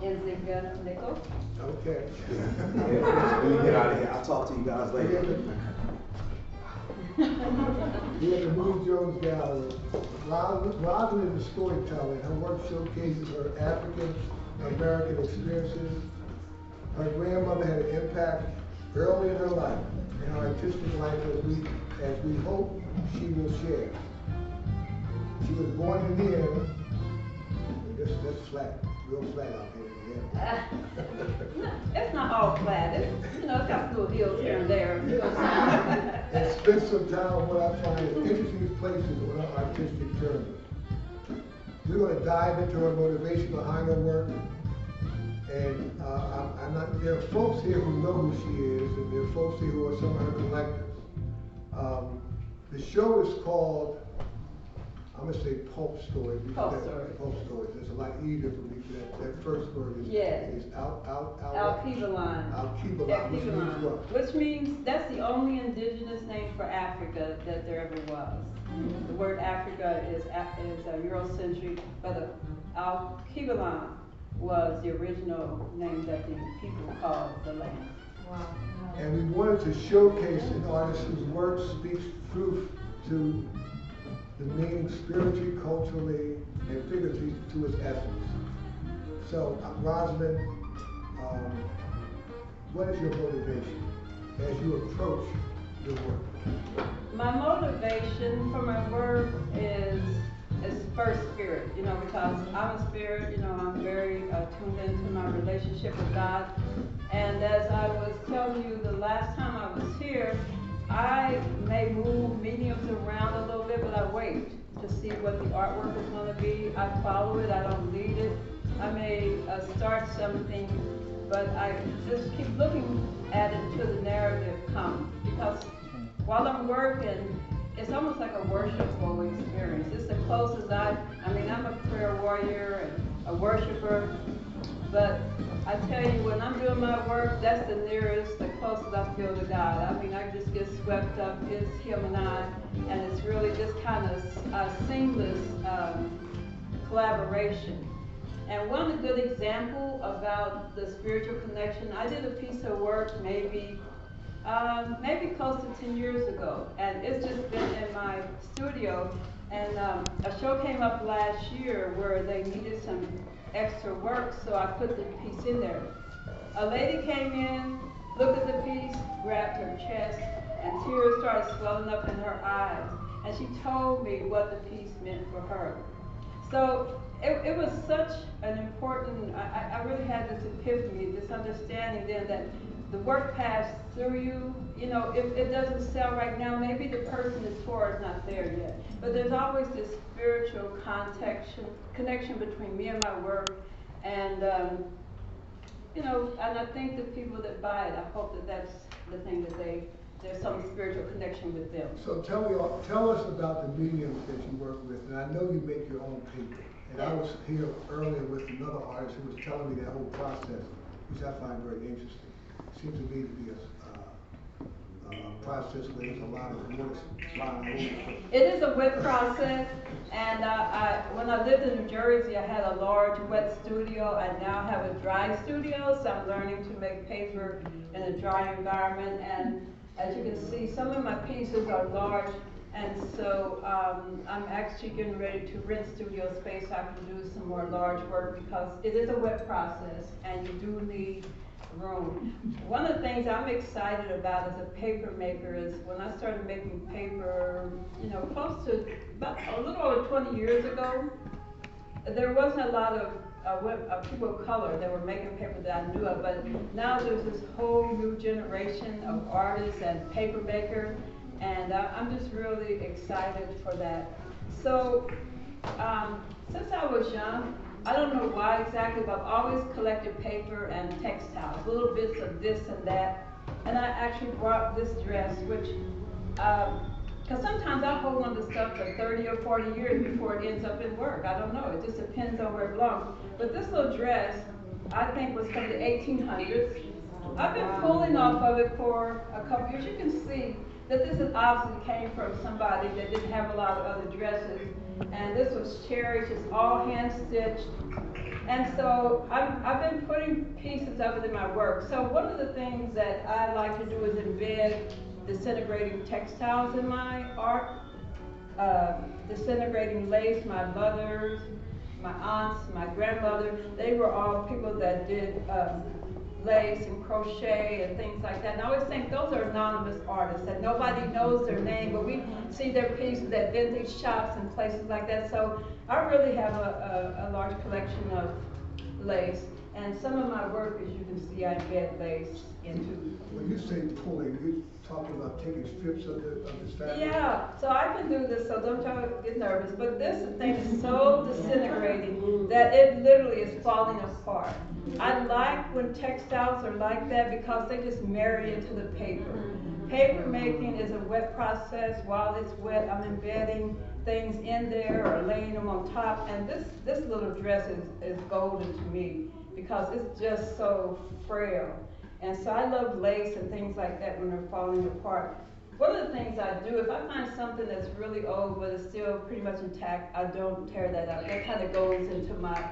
and Nichol. Okay. When we get out of here, I'll talk to you guys later. Here at the Moody Jones Gallery, Rosalind is a storyteller. Her work showcases her African American experiences. Her grandmother had an impact early in her life and her artistic life as we hope she will share. She was born in Indiana. That's flat, real flat out here. It's not all flat. It's got little hills here and there. And spent some time on what I find interesting places on her artistic journey. We're going to dive into her motivation behind her work. And there are folks here who know who she is, and there are folks here who are some of her collectors. The show is called, I'm going to say Pulp Stories. Pulp Stories. Pulp Stories. It's a lot easier for me. That first word is, is Alkebulan, which means that's the only indigenous name for Africa that there ever was. The word Africa is Eurocentric, but Alkebulan was the original name that the people called the land. Wow. And we wanted to showcase an artist whose work speaks truth to the meaning spiritually, culturally, and figuratively to its essence. So, Rosalind, what is your motivation as you approach your work? My motivation for my work is first spirit, because I'm a spirit, I'm very tuned into my relationship with God. And as I was telling you the last time I was here, I may move mediums around a little bit, but I wait to see what the artwork is going to be. I follow it, I don't lead it. I may start something, but I just keep looking at it till the narrative comes. Because while I'm working, it's almost like a worshipful experience. It's the closest I'm a prayer warrior and a worshiper, but I tell you, when I'm doing my work, that's the nearest, the closest I feel to God. I just get swept up, it's Him and I, and it's really just kind of a seamless collaboration. And one good example about the spiritual connection, I did a piece of work maybe close to 10 years ago, and it's just been in my studio. And a show came up last year where they needed some extra work, so I put the piece in there. A lady came in, looked at the piece, grabbed her chest, and tears started swelling up in her eyes. And she told me what the piece meant for her. So it was such an important, I really had this epiphany, this understanding then that the work passed through you. If it doesn't sell right now, maybe the person it's for is not there yet. But there's always this spiritual connection between me and my work. And, and I think the people that buy it, I hope that that's the thing that there's some spiritual connection with them. So tell us about the mediums that you work with. And I know you make your own paper. And I was here earlier with another artist who was telling me that whole process, which I find very interesting. Seems to me to be a process where there's a lot of water. It is a wet process, and when I lived in New Jersey, I had a large wet studio. I now have a dry studio, so I'm learning to make paper in a dry environment. And as you can see, some of my pieces are large, and so I'm actually getting ready to rent studio space so I can do some more large work, because it is a wet process, and you do need room. One of the things I'm excited about as a paper maker is when I started making paper, close to about a little over 20 years ago, there wasn't a lot of people of color that were making paper that I knew of, but now there's this whole new generation of artists and paper makers, and I'm just really excited for that. So, since I was young, I don't know why exactly, but I've always collected paper and textiles, little bits of this and that. And I actually brought this dress, which, because sometimes I hold on to stuff for 30 or 40 years before it ends up in work. I don't know, it just depends on where it belongs. But this little dress, I think was from the 1800s. I've been pulling off of it for a couple years. You can see that this is obviously came from somebody that didn't have a lot of other dresses. And this was cherished, it's all hand stitched. And so I've been putting pieces of it in my work. So one of the things that I like to do is embed disintegrating textiles in my art. Disintegrating lace, my mothers, my aunts, my grandmother, they were all people that did lace and crochet and things like that. And I always think those are anonymous artists that nobody knows their name, but we see their pieces at vintage shops and places like that. So I really have a large collection of lace. And some of my work, as you can see, I embed lace into. When you say pulling, you're talking about taking strips of the fabric? Yeah, so I can do this, so don't try to get nervous, but this thing is so disintegrating that it literally is falling apart. I like when textiles are like that because they just marry into the paper. Paper making is a wet process. While it's wet, I'm embedding things in there or laying them on top, and this little dress is golden to me because it's just so frail. And so I love lace and things like that when they're falling apart. One of the things I do, if I find something that's really old but it's still pretty much intact, I don't tear that up. That kind of goes into my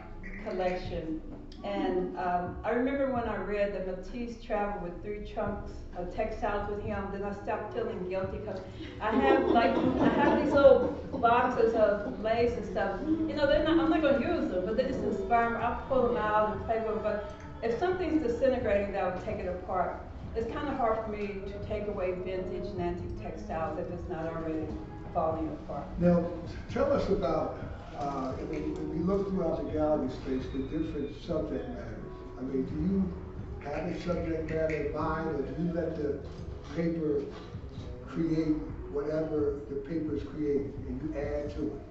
collection. And I remember when I read that Matisse traveled with 3 trunks of textiles with him, then I stopped feeling guilty because I have these little boxes of lace and stuff. You know, I'm not going to use them, but they just inspire me. I'll pull them out and play with them. But if something's disintegrating, that would take it apart. It's kind of hard for me to take away vintage and antique textiles if it's not already falling apart. Now, tell us about, when we look throughout the gallery space, the different subject matters. I mean, do you have a subject matter in mind, or do you let the paper create whatever the paper's creating, and you add to it?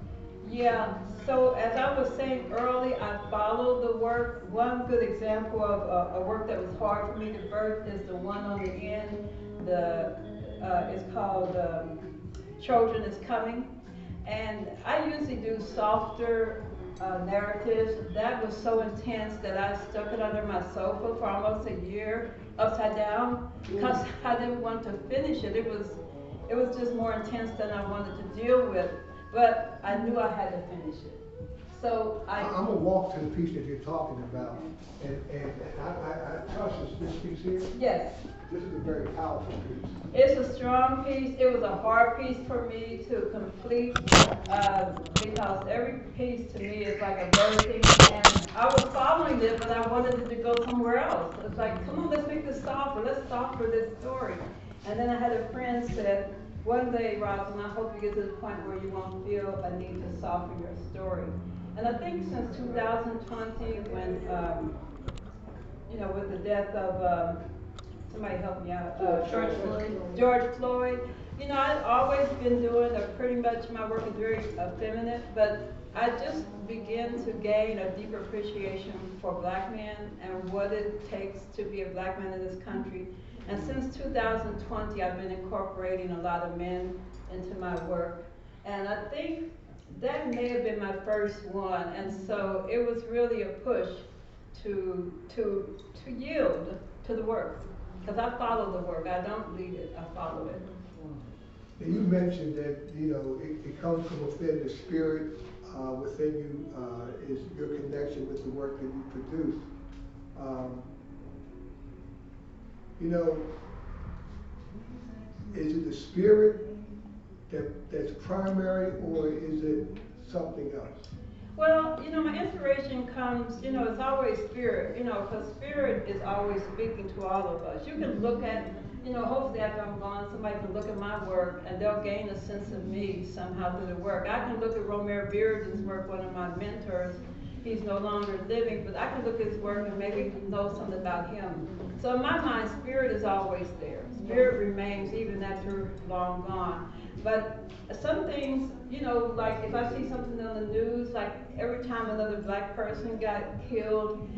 Yeah, so as I was saying early, I followed the work. One good example of a work that was hard for me to birth is the one on the end. It's called Children is Coming. And I usually do softer narratives. That was so intense that I stuck it under my sofa for almost a year upside down because I didn't want to finish it. It was just more intense than I wanted to deal with. But I knew I had to finish it. So I'm gonna walk to the piece that you're talking about, and I trust this piece here. Yes. This is a very powerful piece. It's a strong piece. It was a hard piece for me to complete because every piece to me is like a birthing, and I was following it, but I wanted it to go somewhere else. It's like, come on, let's make this softer. Let's softer this story. And then I had a friend said, one day, Rosalind, I hope you get to the point where you won't feel a need to soften your story. And I think since 2020, when, with the death of, somebody help me out, George Floyd, I've always been doing pretty much, my work is very effeminate, but I just began to gain a deeper appreciation for black men and what it takes to be a black man in this country. And since 2020, I've been incorporating a lot of men into my work. And I think that may have been my first one. And so it was really a push to yield to the work. Because I follow the work. I don't lead it, I follow it. And you mentioned that, it comes from within the spirit within you, is your connection with the work that you produce. Is it the spirit that's primary, or is it something else? Well, my inspiration comes, it's always spirit, because spirit is always speaking to all of us. You can look at, hopefully after I'm gone, somebody can look at my work and they'll gain a sense of me somehow through the work. I can look at Romare Bearden's work, one of my mentors. He's no longer living, but I can look at his work and maybe know something about him. So in my mind, spirit is always there. Spirit remains even after long gone. But some things, like if I see something on the news, like every time another black person got killed,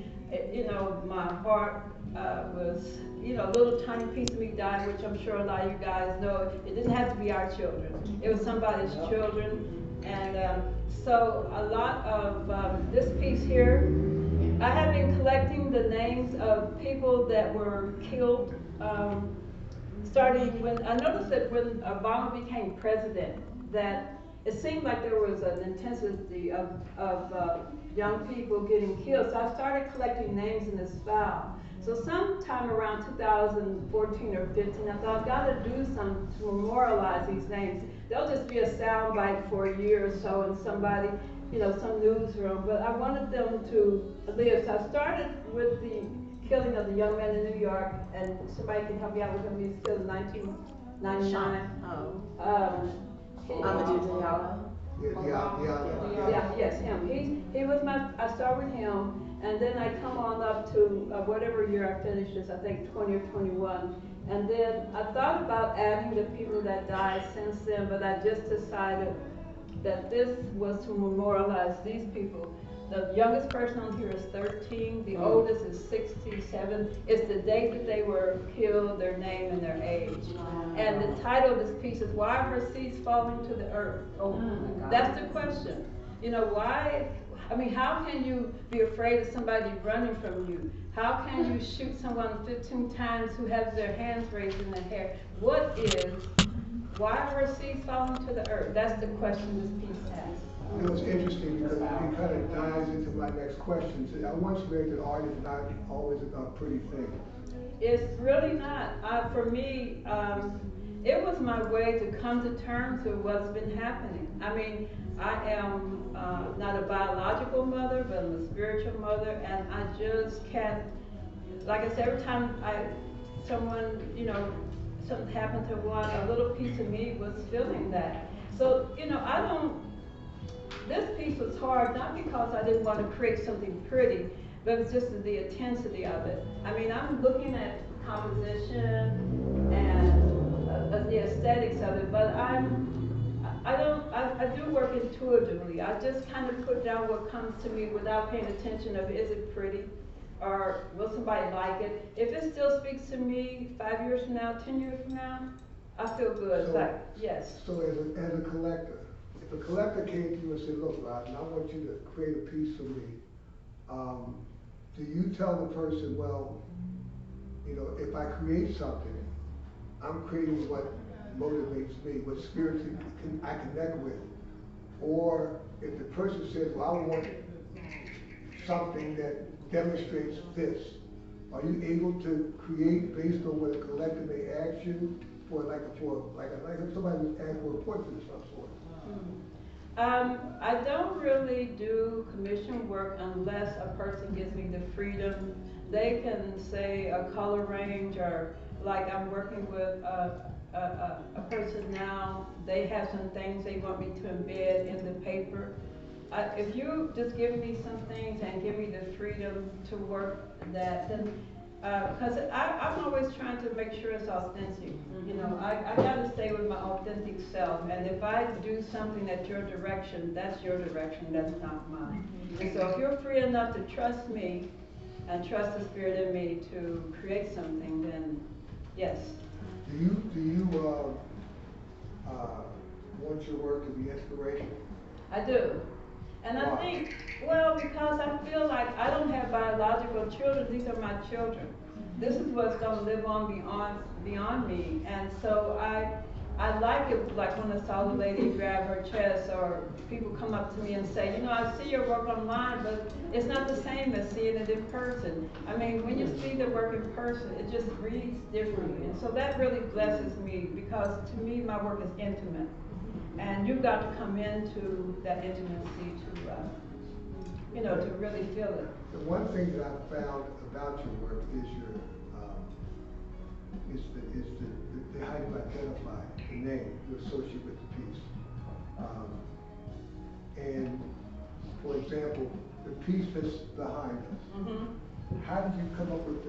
my heart was, a little tiny piece of me died, which I'm sure a lot of you guys know. It didn't have to be our children. It was somebody's children. And so a lot of this piece here, I have been collecting the names of people that were killed, starting when, I noticed that when Obama became president, that it seemed like there was an intensity of young people getting killed. So I started collecting names in this file. So sometime around 2014 or 15, I thought I've got to do something to memorialize these names. They'll just be a soundbite for a year or so in somebody, you know, some newsroom, but I wanted them to live. So I started with the killing of the young man in New York, and somebody can help me out with him. He's killed in 1999. Amadou Diallo. Yes, him. He was I start with him, and then I come on up to whatever year I finished this, I think 20 or 21. And then I thought about adding the people that died since then, but I just decided that this was to memorialize these people. The youngest person on here is 13, the oldest is 67. It's the date that they were killed, their name, and their age. And the title of this piece is Why Are Her Seeds Falling to the Earth? Oh my God. That's the question. You know, why? I mean, how can you be afraid of somebody running from you? How can you shoot someone 15 times who has their hands raised in the air? Why are her seeds falling to the earth? That's the question this piece asks. It was interesting because it kind of dives into my next question. So I want you to make that art is not always about pretty things. It's really not. For me, it was my way to come to terms with what's been happening. I mean, I am not a biological mother, but I'm a spiritual mother, and I just can't, like I said, every time someone, you know, something happened to one, a little piece of me was feeling that. So, you know, this piece was hard, not because I didn't want to create something pretty, but it's just the intensity of it. I mean, I'm looking at composition and the aesthetics of it, but I do work intuitively. I just kind of put down what comes to me without paying attention of is it pretty or will somebody like it. If it still speaks to me 5 years from now, 10 years from now, I feel good. So, like, yes. So as a collector, if a collector came to you and said, look, Rosalind, I want you to create a piece for me, do you tell the person, well, you know, if I create something, I'm creating what motivates me, what spiritually I connect with? Or if the person says, well, I want something that demonstrates this, are you able to create based on what a collector may ask you for, like if somebody was asked for a portrait of some sort? I don't really do commission work unless a person gives me the freedom. They can say a color range, or like I'm working with a person now, they have some things they want me to embed in the paper. If you just give me some things and give me the freedom to work that, then because I'm always trying to make sure it's authentic. You know, I got to stay with my authentic self. And if I do something that's your direction, that's your direction, that's not mine. And so if you're free enough to trust me and trust the spirit in me to create something, then yes. Do you want your work to be inspirational? I do. And I think, well, because I feel like I don't have biological children, these are my children. This is what's going to live on beyond me. And so I like it, like when I saw the lady grab her chest, or people come up to me and say, you know, I see your work online, but it's not the same as seeing it in person. I mean, when you see the work in person, it just reads differently. And so that really blesses me, because to me, my work is intimate. And you've got to come into that intimacy to, you know, to really feel it. The one thing that I've found about your work is how you identify the name you associate with the piece. And for example, the piece that's behind us, how did you come up with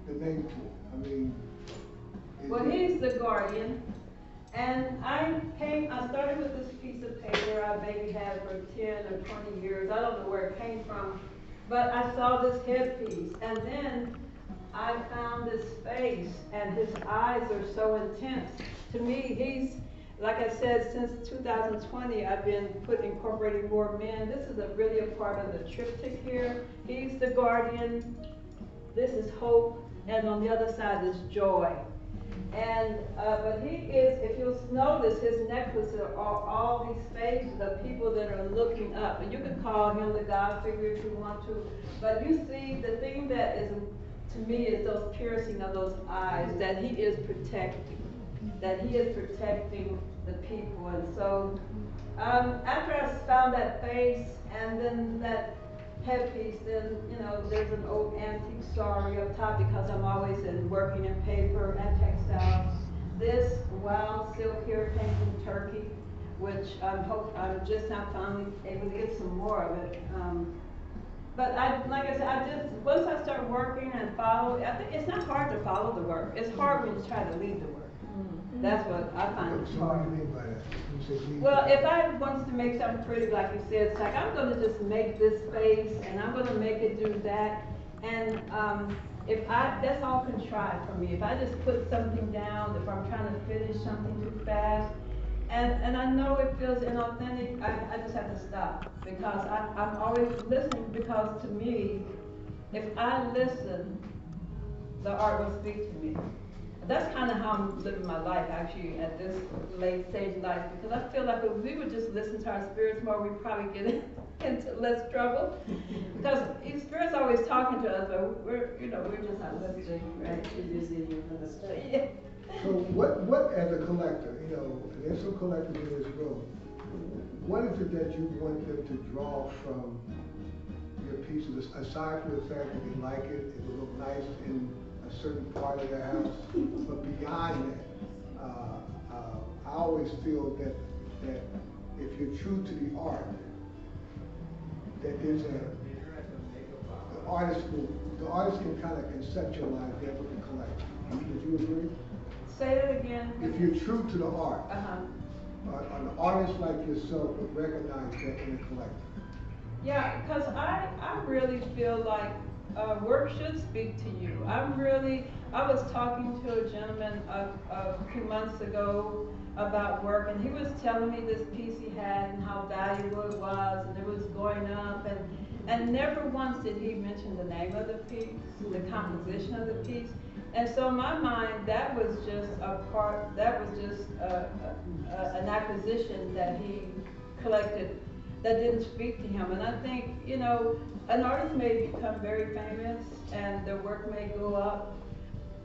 the name for it? I mean, well, he's the guardian. And I started with this piece of paper I maybe had for 10 or 20 years. I don't know where it came from, but I saw this headpiece, and then I found this face, and his eyes are so intense. To me, he's, like I said, since 2020, I've been incorporating more men. This is really a part of the triptych here. He's the guardian, this is hope, and on the other side is joy. But he is, if you'll notice, his necklaces are all these faces of people that are looking up. And you can call him the God figure if you want to. But you see, the thing that is, to me, is those piercing of those eyes, that he is protecting. That he is protecting the people. And so, after I found that face, and then that headpiece, then, there's an old antique sari up top because I'm always working in paper and textiles. This wild silk here came from Turkey, which I'm just now finally able to get some more of it. But like I said, once I start working and follow, I think it's not hard to follow the work. It's hard when you try to lead the work. That's what I find is So what hard. do you mean by that? You say lead. Well, if I wanted to make something pretty, like you said, it's like, I'm gonna just make this face, and I'm gonna make it do that, and, that's all contrived for me. If I just put something down, if I'm trying to finish something too fast, and I know it feels inauthentic, I just have to stop, because I'm always listening, because to me, if I listen, the art will speak to me. That's kind of how I'm living my life, actually, at this late stage in life, because I feel like if we would just listen to our spirits more, we'd probably get into less trouble. Because spirits always talking to us, but we're just not listening, right? Yeah. So what as a collector, and there's some collectors in this room, what is it that you want them to draw from your pieces, aside from the fact that they like it will look nice in a certain part of their house, but beyond that, I always feel that if you're true to the art, that there's the artist can kind of conceptualize that with the collector. Would you agree? Say that again. If you're true to the art, Uh-huh. an artist like yourself would recognize that in a collector. Yeah, because I really feel like work should speak to you. I was talking to a gentleman a few months ago about work, and he was telling me this piece he had and how valuable it was, and it was going up, and never once did he mention the name of the piece, the composition of the piece. And so in my mind, that was just an acquisition that he collected that didn't speak to him. And I think, an artist may become very famous and their work may go up,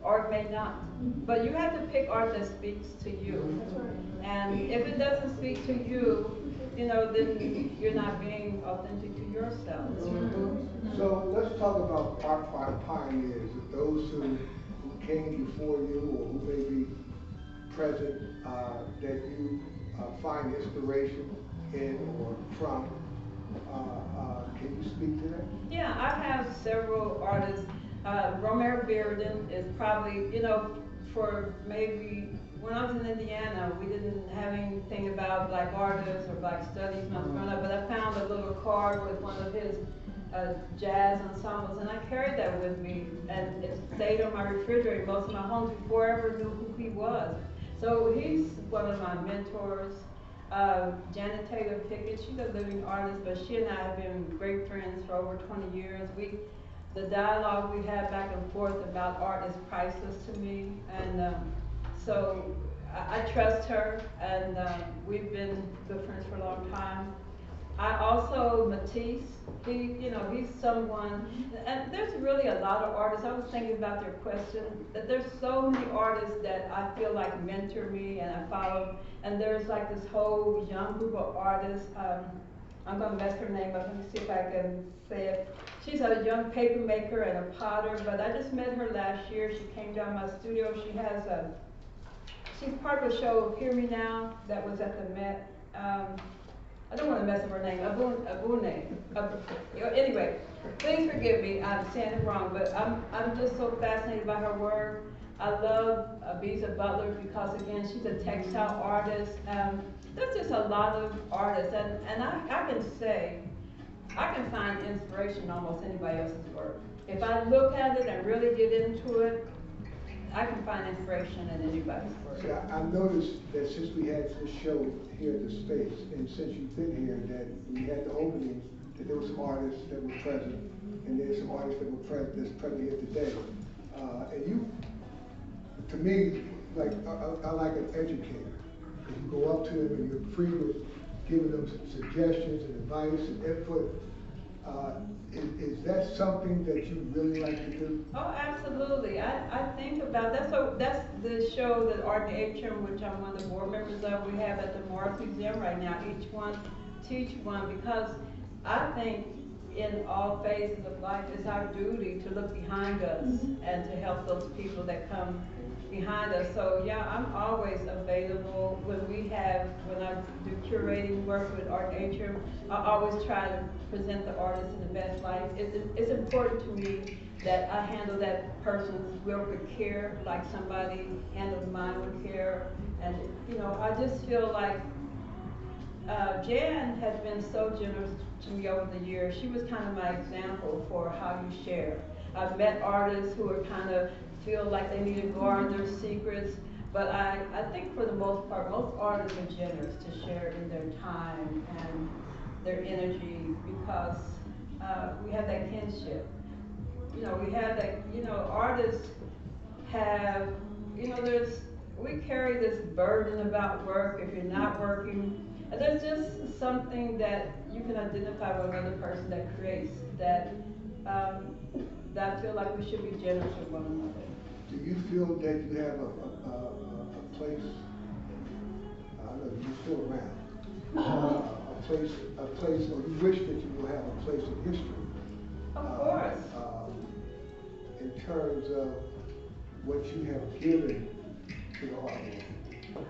or it may not. But you have to pick art that speaks to you. And if it doesn't speak to you, then you're not being authentic to yourself. So let's talk about art pioneers, those who came before you or who may be present that you find inspiration in or from. Can you speak to that? Yeah, I have several artists. Romare Bearden is probably, for maybe, when I was in Indiana, we didn't have anything about black artists or black studies when I was growing up, but I found a little card with one of his jazz ensembles, and I carried that with me, and it stayed on my refrigerator most of my homes before I ever knew who he was. So he's one of my mentors. Janet Taylor Pickett, she's a living artist, but she and I have been great friends for over 20 years. The dialogue we have back and forth about art is priceless to me, and so I trust her, and we've been good friends for a long time. I also, Matisse, he's someone, and there's really a lot of artists. I was thinking about their question, that there's so many artists that I feel like mentor me and I follow, and there's like this whole young group of artists. I'm gonna mess her name up, let me see if I can say it. She's a young paper maker and a potter, but I just met her last year. She came down my studio. She's part of a show, Hear Me Now, that was at the Met. I don't want to mess up her name, Abune. Anyway, please forgive me, I'm saying it wrong, but I'm just so fascinated by her work. I love Abiza Butler because, again, she's a textile artist. There's just a lot of artists, and I can say, I can find inspiration in almost anybody else's work. If I look at it and really get into it, I can find inspiration in anybody's work. See, I noticed that since we had this show here at the space, and since you've been here, that we had the opening, that there were some artists that were present, and there's some artists that were that's present here today. And you, to me, like, I like an educator. Because you go up to them and you're free with giving them suggestions and advice and input. Is that something that you really like to do? Oh, absolutely. I think about, that's the show that Art Atrium, which I'm one of the board members of, we have at the Morris Museum right now, each one teach one, because I think in all phases of life, it's our duty to look behind us and to help those people that come behind us. So yeah, I'm always available when I do curating work with Art Atrium. I always try to present the artist in the best light. It's important to me that I handle that person's work with care, like somebody handled mine with care. And you know, I just feel like Jan has been so generous to me over the years. She was kind of my example for how you share. I've met artists who are kind of feel like they need to guard their secrets, but I think for the most part, most artists are generous to share in their time and their energy because we have that kinship. You know, we have that, you know, artists have, you know, we carry this burden about work if you're not working. And there's just something that you can identify with another person that creates that, that I feel like we should be generous with one another. Do you feel that you have a place, I don't know, you're still around, a place, or you wish that you will have a place in history? Of course. In terms of what you have given to the art world?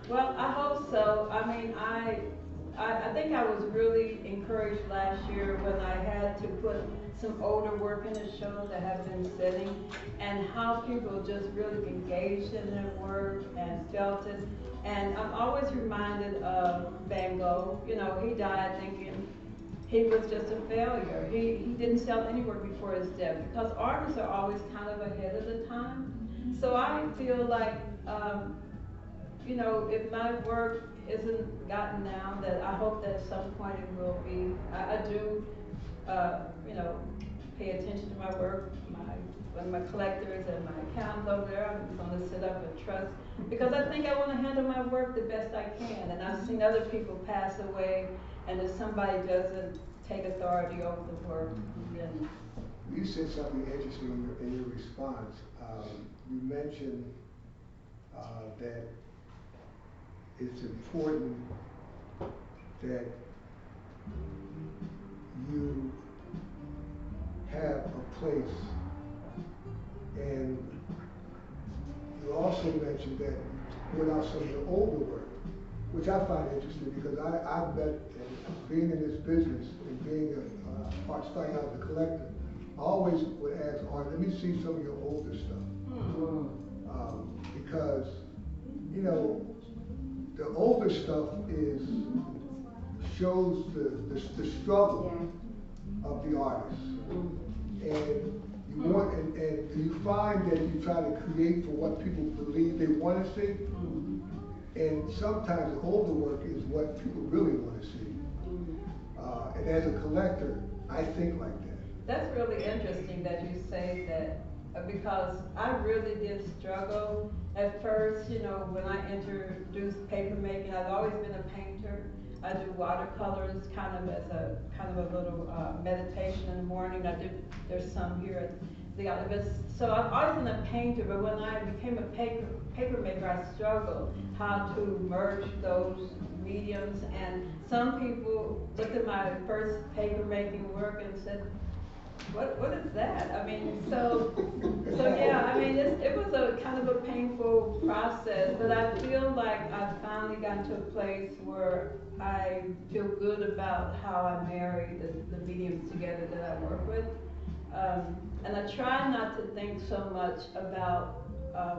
Well, I hope so. I mean, I think I was really encouraged last year when I had to put some older work in the show that have been sitting, and how people just really engaged in their work and felt it. And I'm always reminded of Van Gogh. You know, he died thinking he was just a failure. He didn't sell any work before his death because artists are always kind of ahead of the time. So I feel like, you know, if my work isn't gotten now, that I hope that at some point it will be. I do, you know, pay attention to my work. One of my collectors and my accountants over there, I'm going to set up a trust because I think I want to handle my work the best I can. And I've seen other people pass away, and if somebody doesn't take authority over the work, then. You said something interesting in your response. You mentioned that it's important that you have a place, and you also mentioned that you put out some of the older work, which I find interesting because I've met, and being in this business and being starting out as a collector, I always would ask, let me see some of your older stuff. Because, you know, the older stuff shows the struggle of the artist. And you want, and you find that you try to create for what people believe they want to see. And sometimes the older work is what people really want to see. And as a collector, I think like that. That's really interesting that you say that because I really did struggle at first, you know, when I introduced paper making. I've always been a painter. I do watercolors kind of as a little meditation in the morning. There's some here at the office. So I've always been a painter, but when I became a paper maker, I struggled how to merge those mediums. And some people looked at my first paper making work and said, what is that? I mean, so yeah, I mean, it was a kind of a painful process, but I feel like I've finally gotten to a place where I feel good about how I marry the mediums together that I work with. And I try not to think so much about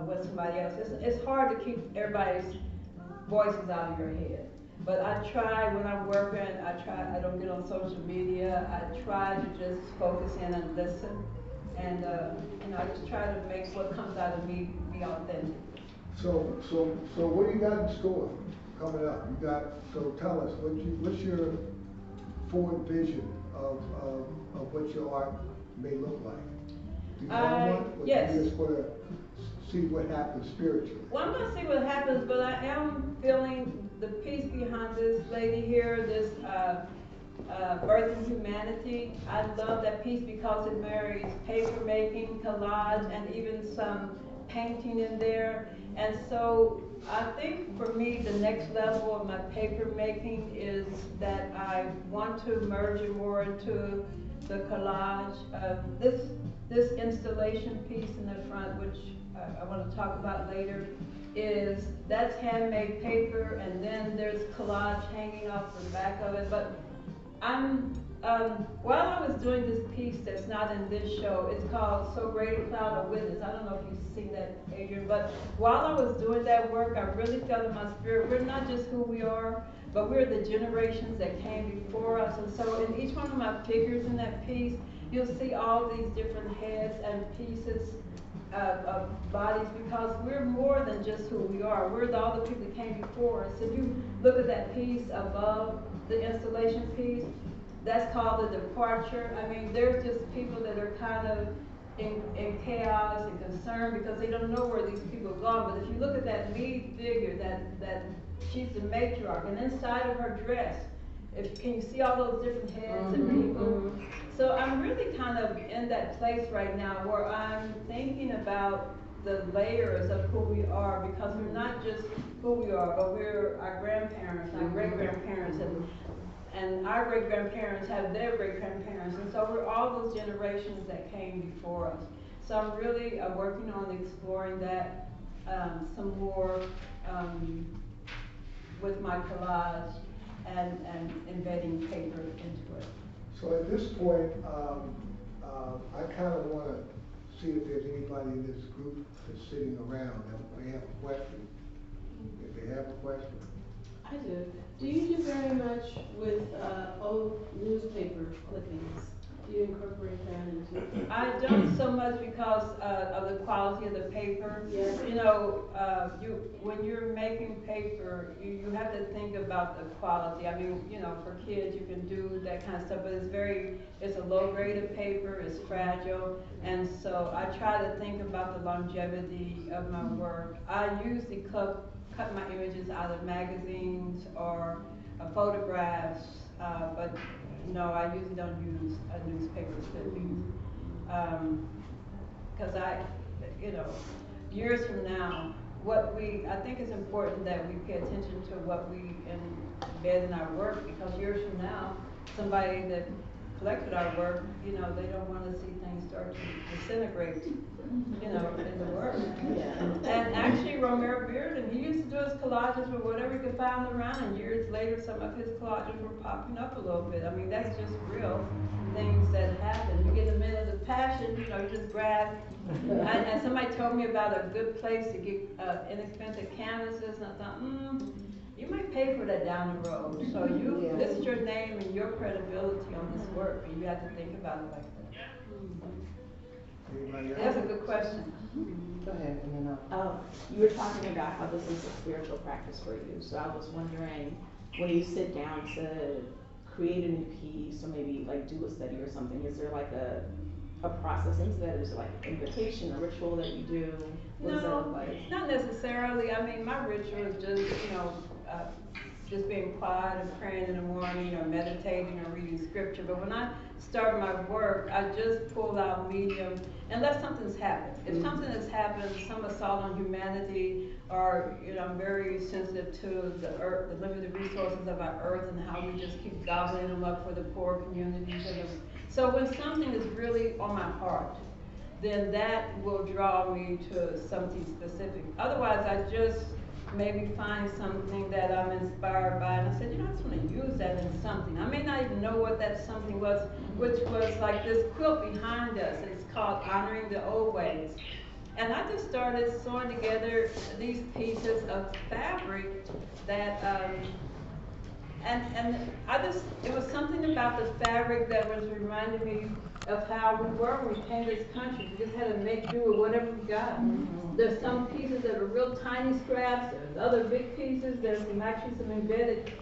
what somebody else is. It's hard to keep everybody's voices out of your head. But I try when I'm working, I don't get on social media. I try to just focus in and listen. And you know, I just try to make what comes out of me be authentic. So what do you got in store coming up? So tell us, what's your forward vision of what your art may look like? Do you have one? Or yes. do you just want to see what happens spiritually. Well, I'm gonna see what happens, but I am feeling the peace behind this lady here, this Birthing Humanity. I love that piece because it marries paper making, collage, and even some painting in there. And so I think for me, the next level of my paper making is that I want to merge it more into the collage. This installation piece in the front, which I want to talk about later, that's handmade paper, and then there's collage hanging off the back of it. But while I was doing this piece that's not in this show, it's called So Great a Cloud of Witness. I don't know if you've seen that, Adrian, but while I was doing that work, I really felt in my spirit, we're not just who we are, but we're the generations that came before us. And so in each one of my figures in that piece, you'll see all these different heads and pieces of bodies, because we're more than just who we are. We're all the people that came before us. If you look at that piece above the installation piece, that's called the departure. I mean, there's just people that are kind of in chaos and concerned because they don't know where these people are gone. But if you look at that lead figure, that she's the matriarch, and inside of her dress, can you see all those different heads and people? So I'm really kind of in that place right now where I'm thinking about the layers of who we are, because we're not just who we are, but we're our grandparents, our great-grandparents, and our great-grandparents have their great-grandparents, and so we're all those generations that came before us. So I'm really working on exploring that some more with my collage and embedding paper into it. So at this point, I kind of want to see if there's anybody in this group that's sitting around that may have a question. If they have a question. I do. Do you do very much with old newspaper clippings? Do you incorporate that into? I don't so much because of the quality of the paper. Yes. You know, when you're making paper, you have to think about the quality. I mean, you know, for kids you can do that kind of stuff, but it's a low grade of paper, it's fragile, and so I try to think about the longevity of my work. I usually cut my images out of magazines or photographs, but no, I usually don't use newspaper clippings, because years from now, I think it's important that we pay attention to what we embed in our work, because years from now, somebody that collected our work, they don't want to see things start to disintegrate, in the work. Yeah. And actually, Romero Bearden, he used to do his collages with whatever he could find around, and years later, some of his collages were popping up a little bit. I mean, that's just real things that happen. You get a minute of passion, you just grab. And somebody told me about a good place to get inexpensive canvases, and I thought, you might pay for that down the road. So this is your name and your credibility on this work, and you have to think about it like that. That's a good question. Go ahead, and then you were talking about how this is a spiritual practice for you. So I was wondering, when you sit down to create a new piece, or maybe like do a study or something, is there like a process into that? Is it like invitation, a ritual that you do? What does that look like? Not necessarily. I mean, my ritual is just, just being quiet and praying in the morning, or meditating or reading scripture. But when I start my work, I just pull out medium, unless something's happened. If something has happened, some assault on humanity, or I'm very sensitive to the earth, the limited resources of our earth, and how we just keep gobbling them up for the poor communities. So when something is really on my heart, then that will draw me to something specific. Otherwise, I just maybe find something that I'm inspired by, and I said, I just want to use that in something. I may not even know what that something was, which was like this quilt behind us. It's called Honoring the Old Ways. And I just started sewing together these pieces of fabric that, it was something about the fabric that was reminding me of how we were when we came to this country. We just had to make do with whatever we got. There's some pieces that are real tiny scraps, there's other big pieces, there's actually some embedded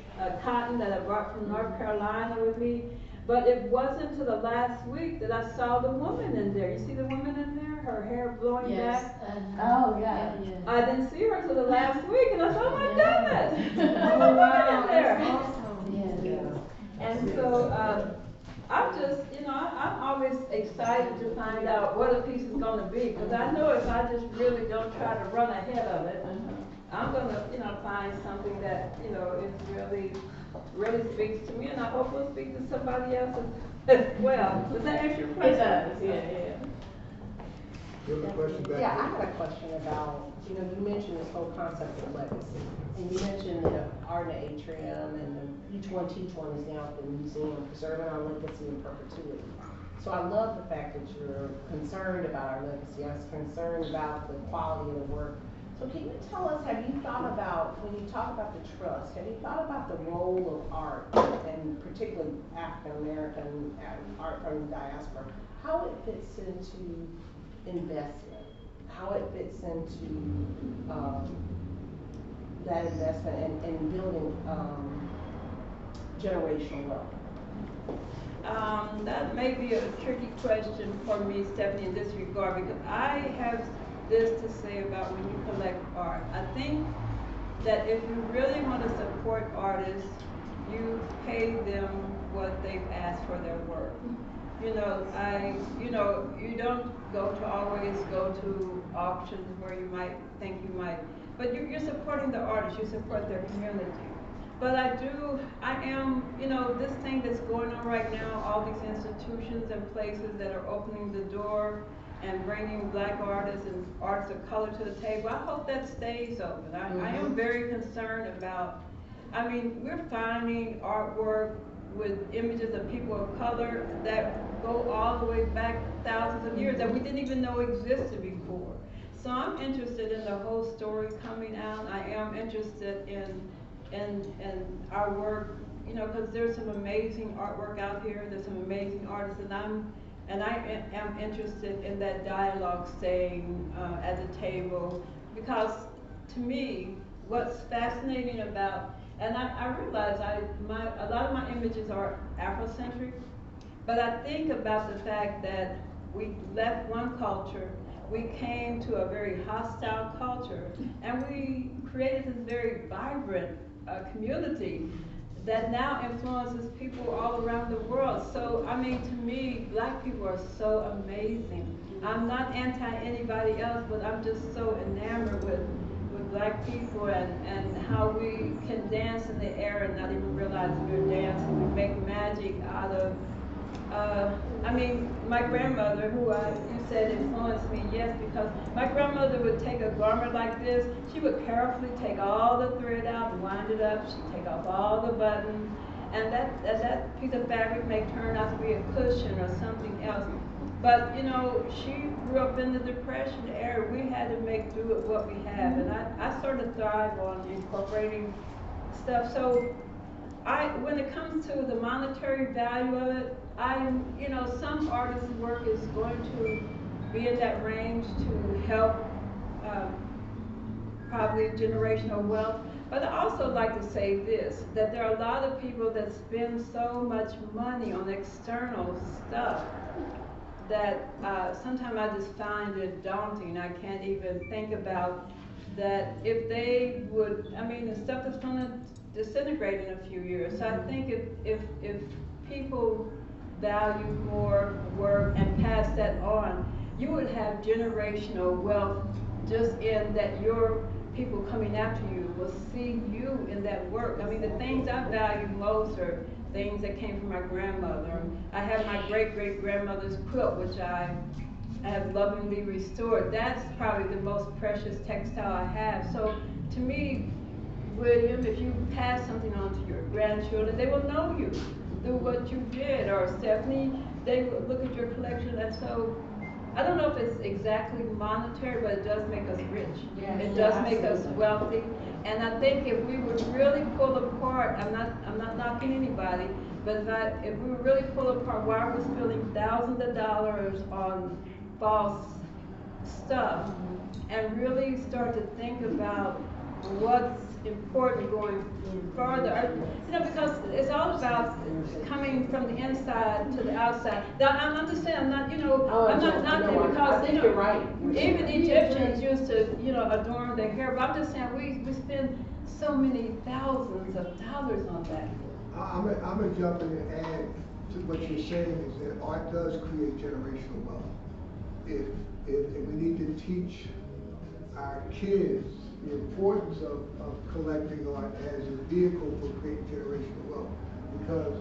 cotton that I brought from North Carolina with me. But it wasn't until the last week that I saw the woman in there. You see the woman in there? Her hair hair blowing Yes. back. Oh, yeah. I didn't see her until the last week, and I said, oh my Yeah. goodness. Oh, wow, Look at there. that's awesome. Yeah. And so, I'm just, I'm always excited to find out what a piece is gonna be, because I know if I just really don't try to run ahead of it, I'm gonna, find something that, is really speaks to me, and I hope will speak to somebody else as well. Does that answer your It question? does, yeah. You have a question back Yeah, I there? had a question about, you mentioned this whole concept of legacy. And you mentioned the art in the atrium and each one is now at the museum, preserving our legacy in perpetuity. So I love the fact that you're concerned about our legacy. I was concerned about the quality of the work. So can you tell us, have you thought about, when you talk about the trust, have you thought about the role of art, and particularly African American art from the diaspora, how it fits into investment, how it fits into that investment and building generational wealth? That may be a tricky question for me, Stephanie, in this regard, because I have this to say about when you collect art. I think that if you really want to support artists, you pay them what they've asked for their work. You don't always go to auctions where you might think you might, but you're supporting the artist, you support their community. But I am, this thing that's going on right now, all these institutions and places that are opening the door and bringing black artists and artists of color to the table, I hope that stays open. I am very concerned about, we're finding artwork with images of people of color that go all the way back thousands of years that we didn't even know existed before. So I'm interested in the whole story coming out. I am interested in our work, because there's some amazing artwork out here. There's some amazing artists, and I am interested in that dialogue staying at the table, because to me, what's fascinating about, and I realize a lot of my images are Afrocentric, but I think about the fact that we left one culture, we came to a very hostile culture, and we created this very vibrant community that now influences people all around the world. So, to me, black people are so amazing. I'm not anti anybody else, but I'm just so enamored with black people and how we can dance in the air and not even realize we're dancing. We make magic out of my grandmother, who you said influenced me, yes, because my grandmother would take a garment like this, she would carefully take all the thread out and wind it up, she'd take off all the buttons, and that piece of fabric may turn out to be a cushion or something else. But, she grew up in the Depression era. We had to make do with what we have, and I sort of thrive on incorporating stuff. So, when it comes to the monetary value of it, some artists' work is going to be in that range to help probably generational wealth. But I also like to say this, that there are a lot of people that spend so much money on external stuff that sometimes I just find it daunting. I can't even think about that if they would, the stuff that's going to disintegrate in a few years. So I think if people value more work and pass that on, you would have generational wealth just in that your people coming after you will see you in that work. The things I value most are things that came from my grandmother. I have my great-great-grandmother's quilt, which I have lovingly restored. That's probably the most precious textile I have. So to me, William, if you pass something on to your grandchildren, they will know you through what you did. Or Stephanie, they will look at your collection. And so I don't know if it's exactly monetary, but it does make us rich. Yes, it does make us absolutely. wealthy. And I think if we would really pull apart, I'm not knocking anybody, but if we would really pull apart why we're spending thousands of dollars on false stuff, and really start to think about what's important going further. Because it's all about coming from the inside to the outside. Now, I'm just saying, I'm not, I'm not knocking it because, I think you're right. even Egyptians used to, adorn their hair, but I'm just saying, we spend so many thousands of dollars on that. I'm gonna jump in and add to what you're saying is that art does create generational wealth. If we need to teach our kids the importance of collecting art as a vehicle for creating generational wealth, because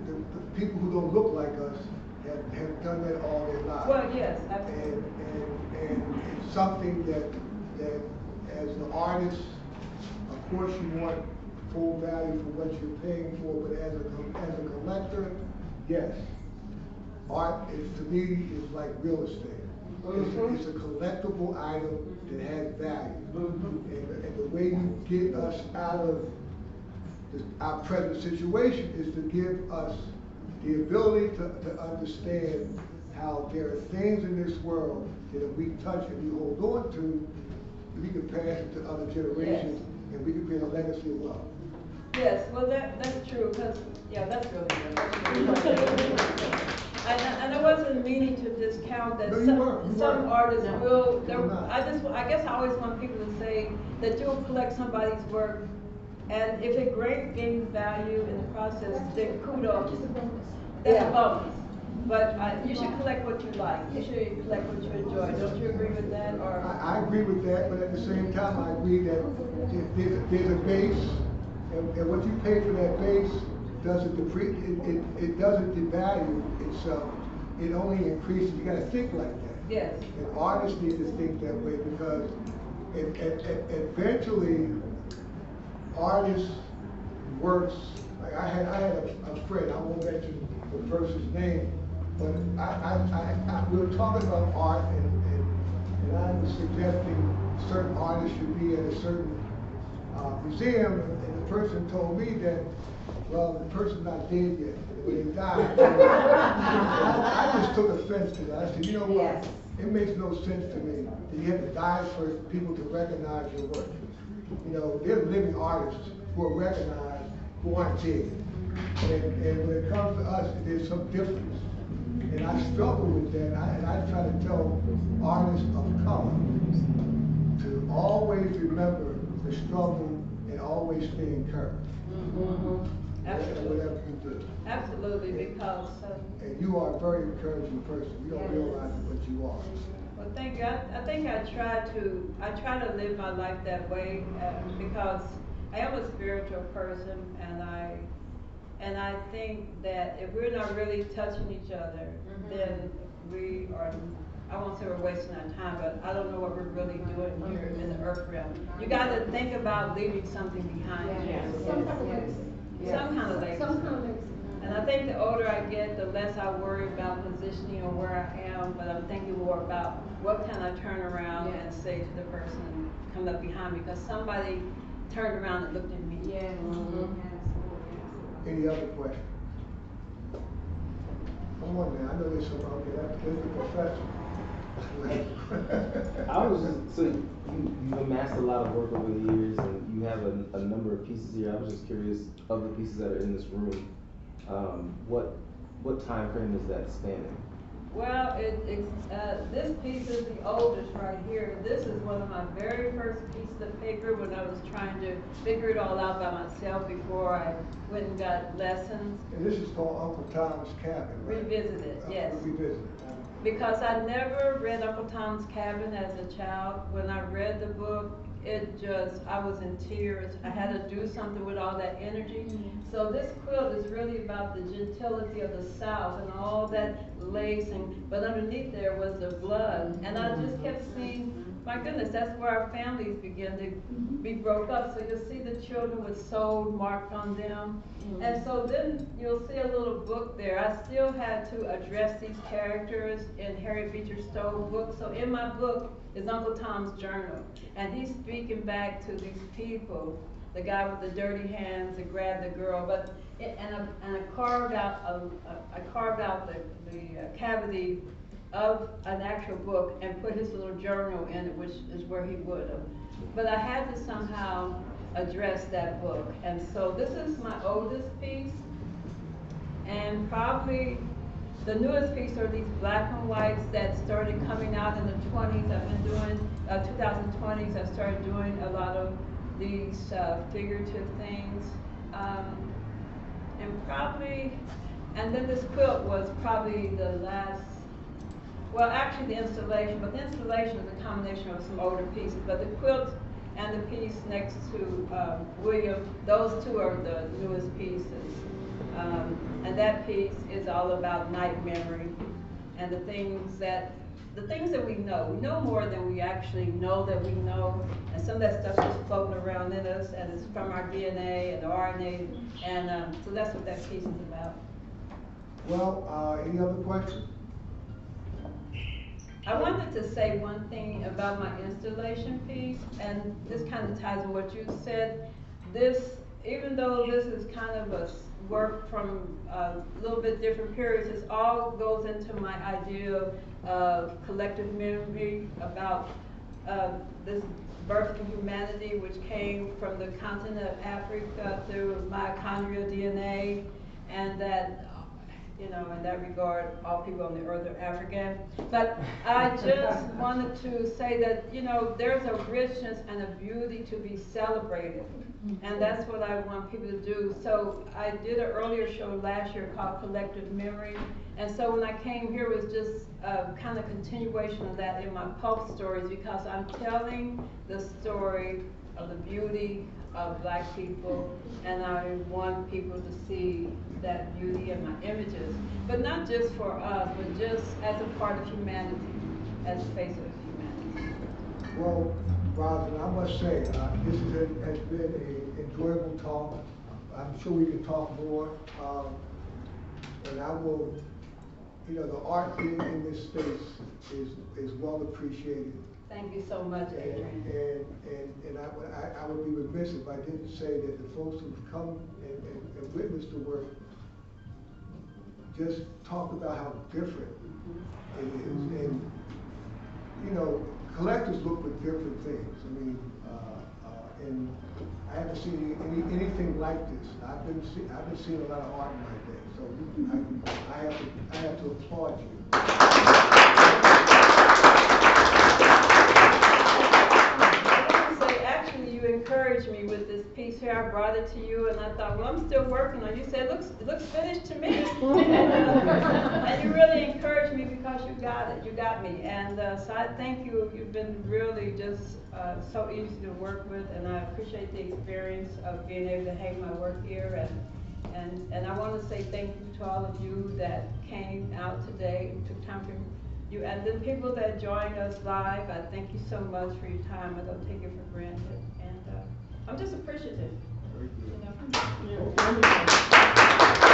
the people who don't look like us have done that all their lives. Well, yes, absolutely. And it's something that as an artist, of course you want full value for what you're paying for, but as a collector, yes. Art is, to me, is like real estate. It's a collectible item that has value. And the way you get us out of our present situation is to give us the ability to understand how there are things in this world that if we touch and we hold on to, we can pass it to other generations, and we can create a legacy of wealth. Yes, well, that's true, because, that's really good. And I wasn't meaning to discount that. No, you some weren't. Some artists will, You're not. I guess I always want people to say that you'll collect somebody's work, and if it gains value in the process, then kudos. That's a bonus. But you should collect what you like. You should collect what you enjoy. Don't you agree with that? Or I agree with that, but at the same time, I agree that if there's a base, and what you pay for that base doesn't it doesn't devalue itself. It only increases. You gotta think like that. yes. And artists need to think that way, because eventually artists' works, like I had a friend, I won't mention the person's name, but we were talking about art, and I was suggesting certain artists should be at a certain museum, and the person told me that, well, the person's not dead yet, when they died. I just took offense to that. I said, you know what? Yes. It makes no sense to me that you have to die for people to recognize your work. There are living artists who are recognized who aren't dead. And when it comes to us, there's some difference. And I struggle with that, and I try to tell artists of color to always remember the struggle and always stay encouraged. Absolutely. Whatever you do. Absolutely, because. And you are a very encouraging person. You don't realize it, but you are. Well, thank you. I think I try to live my life that way, because I am a spiritual person, and I think that if we're not really touching each other, then we are, I won't say we're wasting our time, but I don't know what we're really doing here in the earth realm. You got to think about leaving something behind you. Some kind of legacy. Some kind of legacy. Some kind of legacy. And I think the older I get, the less I worry about positioning or where I am, but I'm thinking more about what can I turn around and say to the person coming up behind me, because somebody turned around and looked at me. Yeah. Any other questions? Come on now, I know there's some out there. There's the professional. I was just, so you've amassed a lot of work over the years, and you have a number of pieces here. I was just curious, of the pieces that are in this room, what time frame is that spanning? Well, this piece is the oldest right here. This is one of my very first pieces of paper when I was trying to figure it all out by myself before I went and got lessons. And this is called Uncle Tom's Cabin, right? Revisited, yes. Revisited. Because I never read Uncle Tom's Cabin as a child. When I read the book, I was in tears. I had to do something with all that energy. So this quilt is really about the gentility of the South and all that lacing, but underneath there was the blood. And I just kept seeing, my goodness, that's where our families begin to be broke up. So you'll see the children with soul marked on them. And so then you'll see a little book there. I still had to address these characters in Harriet Beecher Stowe's book. So in my book is Uncle Tom's journal. And he's speaking back to these people, the guy with the dirty hands that grabbed the girl. And I carved out the cavity of an actual book and put his little journal in it, which is where he would have. But I had to somehow address that book. And so this is my oldest piece. And probably the newest piece are these black and whites that started coming out in the 20s. I've been doing, 2020s, I started doing a lot of these figurative things. And then this quilt was probably the last, well, actually the installation, but the installation is a combination of some older pieces. But the quilt and the piece next to William, those two are the newest pieces. And that piece is all about night memory and the things that we know. We know more than we actually know that we know, and some of that stuff is floating around in us, and it's from our DNA and RNA, and so that's what that piece is about. Well, any other questions? I wanted to say one thing about my installation piece, and this kind of ties to what you said. This, even though this is kind of a work from a little bit different periods, it all goes into my idea of collective memory about this birth of humanity, which came from the continent of Africa through mitochondrial DNA, and that, you know, in that regard, all people on the earth are African. But I just wanted to say that, you know, there's a richness and a beauty to be celebrated. And that's what I want people to do. So I did an earlier show last year called Collective Memory. And so when I came here, it was just a kind of continuation of that in my pulp stories, because I'm telling the story of the beauty of Black people, and I want people to see that beauty in my images, but not just for us, but just as a part of humanity, as the face of humanity. Well, Rosalind, I must say, this has been an enjoyable talk. I'm sure we can talk more, and I will, you know, the art in this space is well appreciated. Thank you so much, Adrian. And I would be remiss if I didn't say that the folks who've come and witnessed the work just talk about how different it is. And, you know, collectors look for different things. I mean, and I haven't seen anything like this. I've been seeing a lot of art in my day, so I have to applaud you. Actually, you encouraged me with this piece here. I brought it to you, and I thought, well, I'm still working on it. You said, it looks finished to me. And you really encouraged me because you got it. You got me. And so I thank you. You've been really just so easy to work with, and I appreciate the experience of being able to hang my work here. And I want to say thank you to all of you that came out today, took time for you, and the people that joined us live. I thank you so much for your time. I don't take it for granted, and I'm just appreciative. Very good. You know.